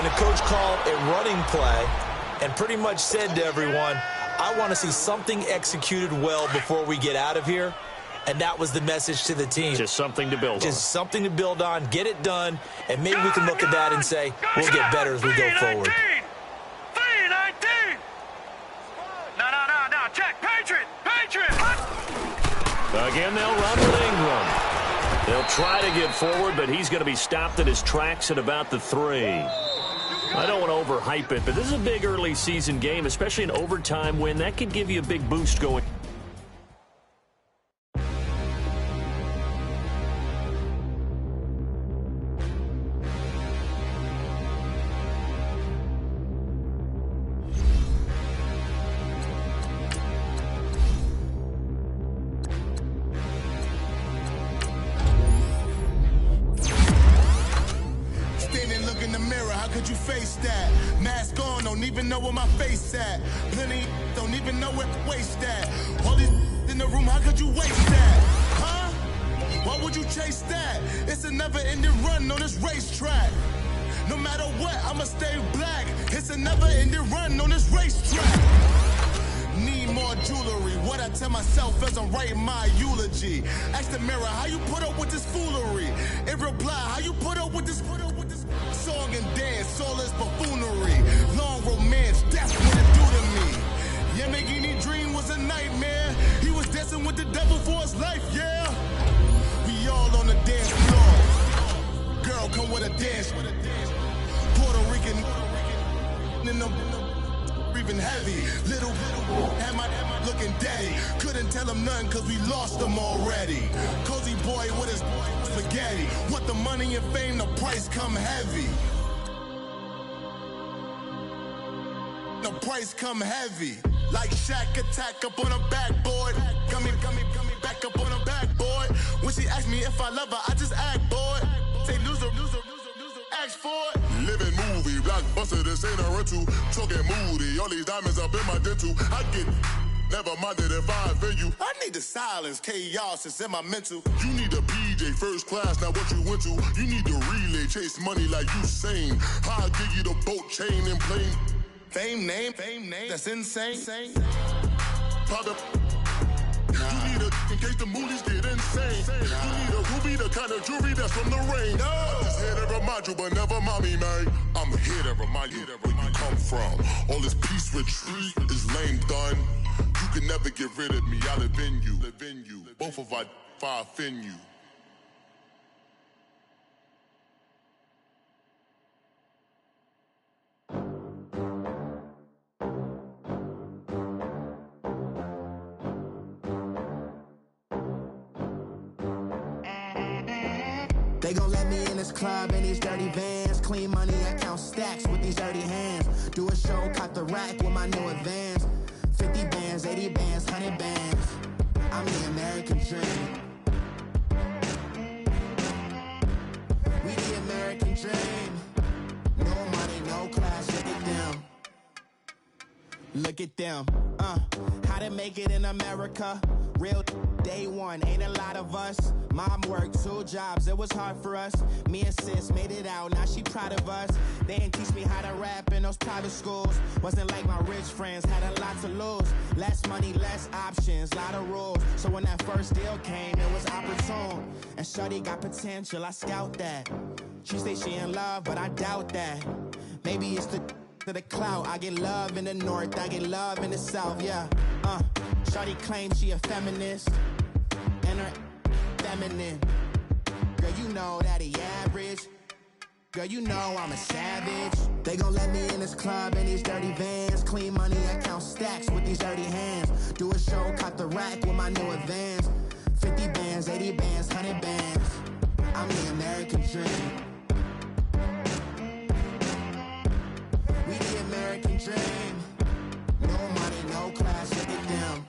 And the coach called a running play and pretty much said to everyone, I want to see something executed well before we get out of here. And that was the message to the team.
Just something to build on.
Just something to build on, get it done, and maybe we can look at that and say, we'll get better as we go forward.
No, check. Patriot.
Again, they'll run with Ingram. They'll try to get forward, but he's going to be stopped in his tracks at about the 3. I don't want to overhype it, but this is a big early season game, especially an overtime win. That could give you a big boost going.
Ask the mirror, how you put up with this foolery? In reply, how you put up with this song and dance, all this buffoonery. Long romance, that's what it do to me. Yamagini dream was a nightmare. He was dancing with the devil for his life, yeah. We all on the dance floor. Girl, come with a dance. Puerto Rican in the breathing heavy. Little am I looking daddy. Couldn't tell him nothing cause we lost him already. Cozy boy with his spaghetti. With the money and fame, the price come heavy. The price come heavy. Like Shaq attack up on a backboard. Got me back up on a backboard. When she asked me if I love her, I just act bored. Say loser, ask for it. Living movie, blockbuster, this ain't a rental. Talking moody, all these diamonds up in my dental. I get never minded if I offend you. I need the silence, chaos is in my mental. You need a PJ
DJ first class, now what you went to? You need to relay, chase money like Usain. How I give you the boat chain and plane. Fame name, that's insane. Pop up. You need a in case the moolies get insane. You need a ruby, the kind of jewelry that's from the rain. I'm just here to remind you, but never mommy, man. I'm here to remind you where you come from. All this peace retreat is lame done. You can never get rid of me, I live in you. Both of our offend you.
They gon' let me in this club in these dirty vans. Clean money, I count stacks with these dirty hands. Do a show, caught the rack with my new advance. 50 bands, 80 bands, 100 bands. I'm the American dream. We the American dream. No money, no class, look at them. Look at them, how to make it in America. Real day one, ain't a lot of us. Mom worked 2 jobs, it was hard for us. Me and sis made it out, now she proud of us. They didn't teach me how to rap in those private schools. Wasn't like my rich friends, had a lot to lose. Less money, less options, lot of rules. So when that first deal came, it was opportune. And shorty got potential, I scout that. She say she in love, but I doubt that. Maybe it's to the clout. I get love in the north, I get love in the south, yeah. Shorty claims she a feminist, and her feminine. Girl, you know that he average. Girl, you know I'm a savage. They gon' let me in this club in these dirty vans. Clean money, I count stacks with these dirty hands. Do a show, caught the rack with my new advance. 50 bands, 80 bands, 100 bands. I'm the American dream. We the American dream. No money, no class, look at them.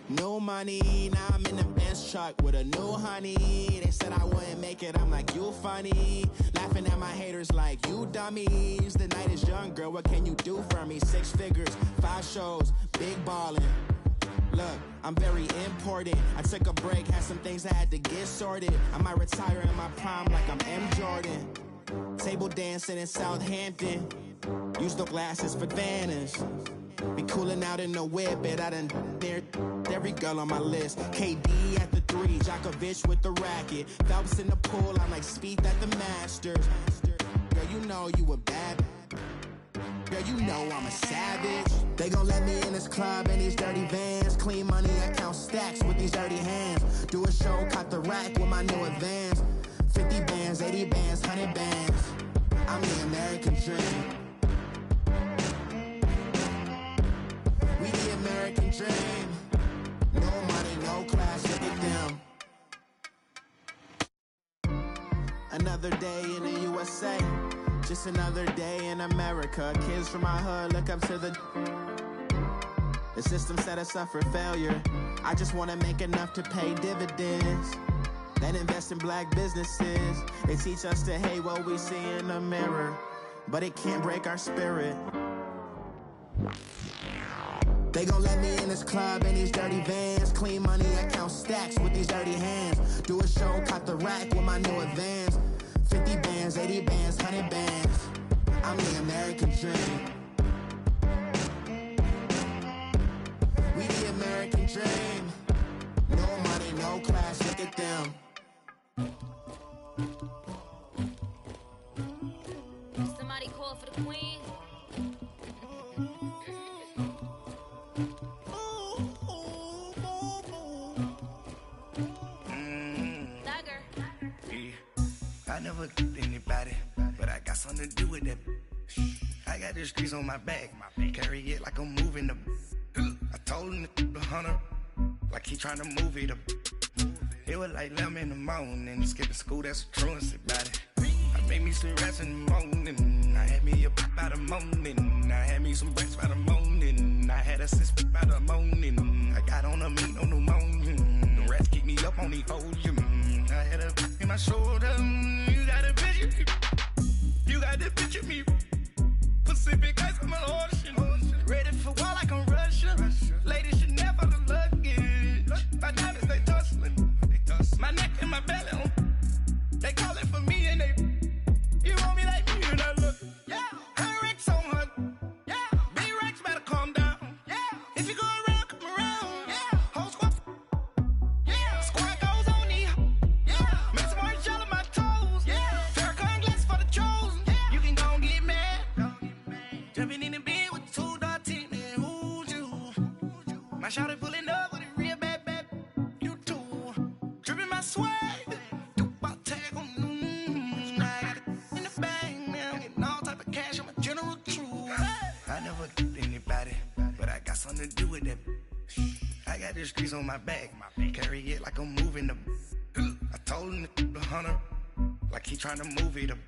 No money, now I'm in the Benz truck with a new honey. They said I wouldn't make it, I'm like, you funny. Laughing at my haters like, you dummies. The night is young, girl, what can you do for me? 6 figures, 5 shows, big ballin'. Look, I'm very important. I took a break, had some things I had to get sorted. I might retire in my prime like I'm M. Jordan. Table dancing in Southampton. Use the glasses for Vannas. Be cooling out in the whip, but I done near every girl on my list. KD at the 3, Djokovic with the racket. Phelps in the pool, I'm like Spieth at the Masters. Girl, you know you a bad. Girl, you know I'm a savage. They gon' let me in this club in these dirty vans. Clean money, I count stacks with these dirty hands. Do a show, caught the rack with my new advance. 50 bands, 80 bands, 100 bands. I'm the American dream. We the American dream. No money, no class, look at them. Another day in the USA. Just another day in America. Kids from my hood look up to the system set us up for failure. I just wanna make enough to pay dividends. Then invest in black businesses. They teach us to hate what we see in the mirror, but it can't break our spirit. They gon' let me in this club in these dirty vans. Clean money, I count stacks with these dirty hands. Do a show, caught the rack with my new advance. 50 bands, 80 bands, 100 bands. I'm the American dream. We the American dream. No money, no class, look at them.
Somebody call for the queen.
I never killed anybody, but I got something to do with that. I got the streets on my back, carry it like I'm moving the. I told him the hunter, like he trying to move it up. It was like 11 in the morning, skipping school, that's a truancy about it. I made me some rats in the morning, I had me a pop by the morning, I had me some breaks by the morning, I had a sis by the morning, I got on a meat on the morning, the rats keep me up on the volume, I had a in my shoulder, you got a picture me, you got the picture me, Pacific ice on my ocean, ready for war like I'm Russia, ladies should never the luggage, my diamonds they tussling, my neck swag. Do my tag on I got it in the bag now. Getting all type of cash. I'm a general truth. I never get anybody, but I got something to do with that. I got the streets on my back. Carry it like I'm moving the. I told him the 100, like he trying to move it up.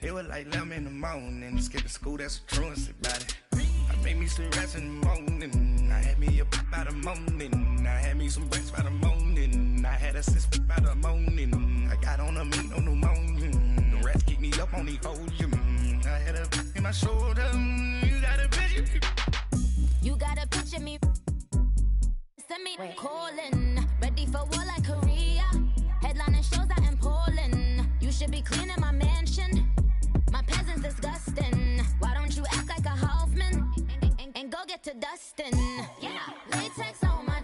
It was like 11 in the morning. Skipping school, that's a truancy about it. I made me some rest in the morning. I had me a by the morning. I had me some breaks by the morning. I had a sis by the morning. I got on a meat on the morning. The rats keep me up on the podium. I had a in my shoulder. You got a picture.
You got a picture me. Send me calling. Ready for war like Korea. Headlining shows out in Poland. You should be cleaning my mansion. My peasants disgusting. Why don't you act like a Hoffman and go get to dustin'? Yeah, latex on my.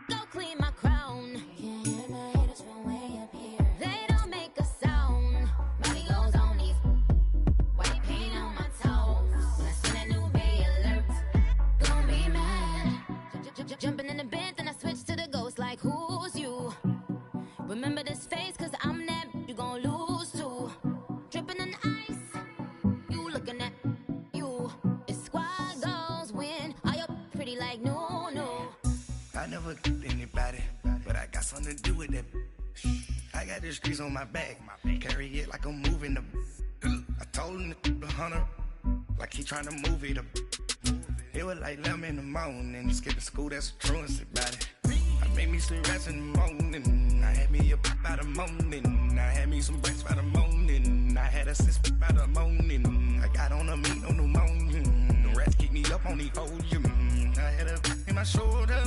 Go clean my crown. Can't hear the haters from way up here. They don't make a sound. Money goes on these. White paint on my toes. When I send a new Bay alert, gonna be mad. Jumping in the bed, then I switch to the ghost. Like who's you? Remember this face, cause I'm that you gon' lose to. Dripping in ice, you looking at you. It's squad goals win. Are you pretty like no, no?
I never get anybody, but I got something to do with that. I got the streets on my back. Carry it like I'm moving the. I told him the 100, like he trying to move it up. It was like 11 in the morning. Skipping school, that's a truancy about it. I made me some rest in the morning. I had me a by the morning. I had me some breaks by the morning. I had a sis by the morning. I got on a meat on the morning. The rats keep me up on the podium. I had a in my shoulder.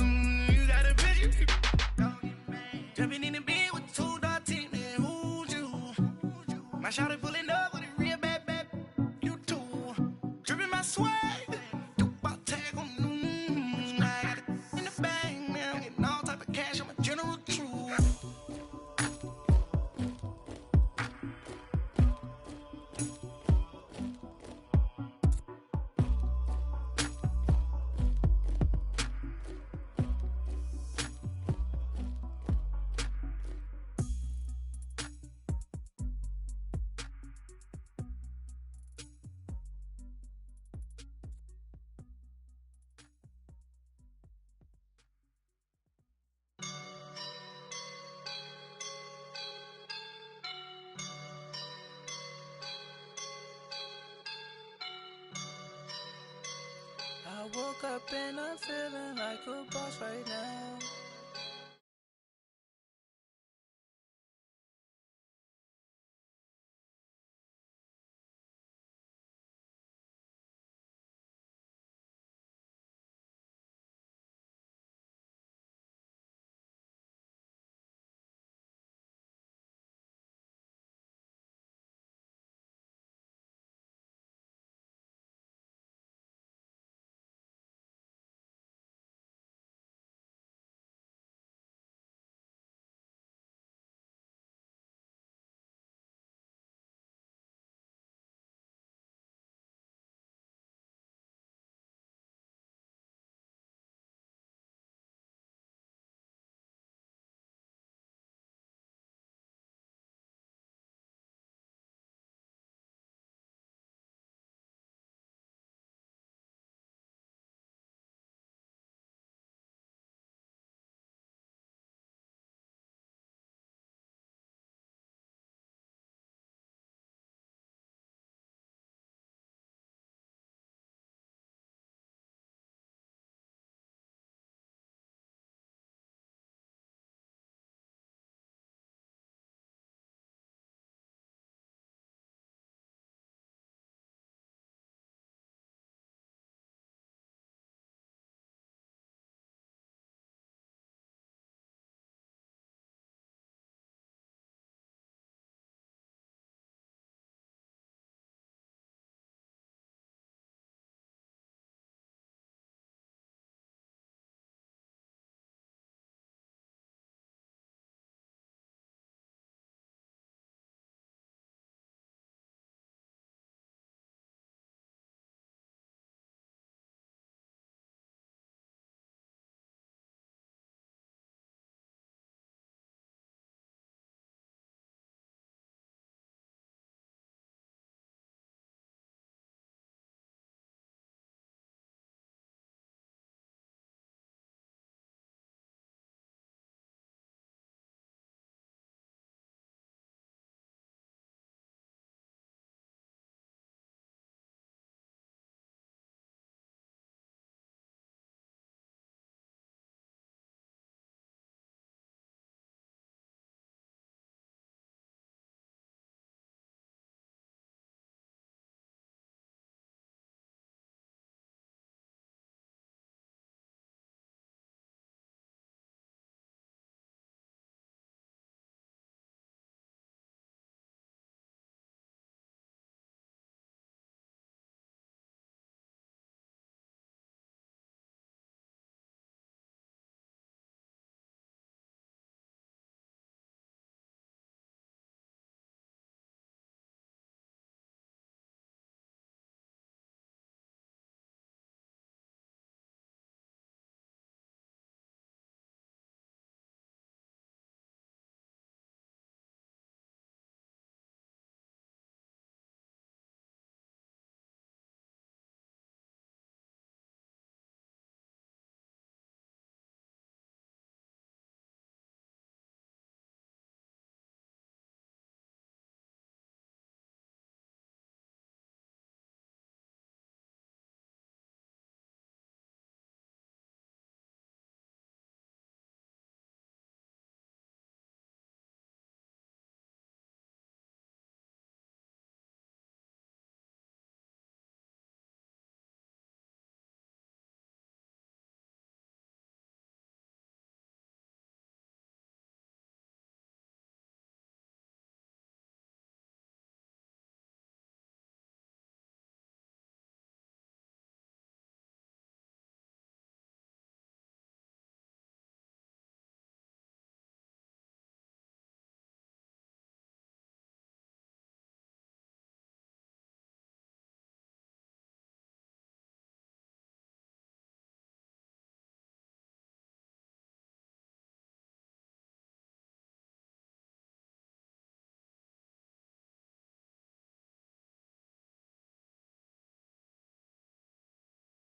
You got a picture. Jumping in the bed with 2 dark teeth. Who's you? My shawty pulling up with a real bad. You too. Dripping my swag.
I woke up and I'm feeling like a boss right now.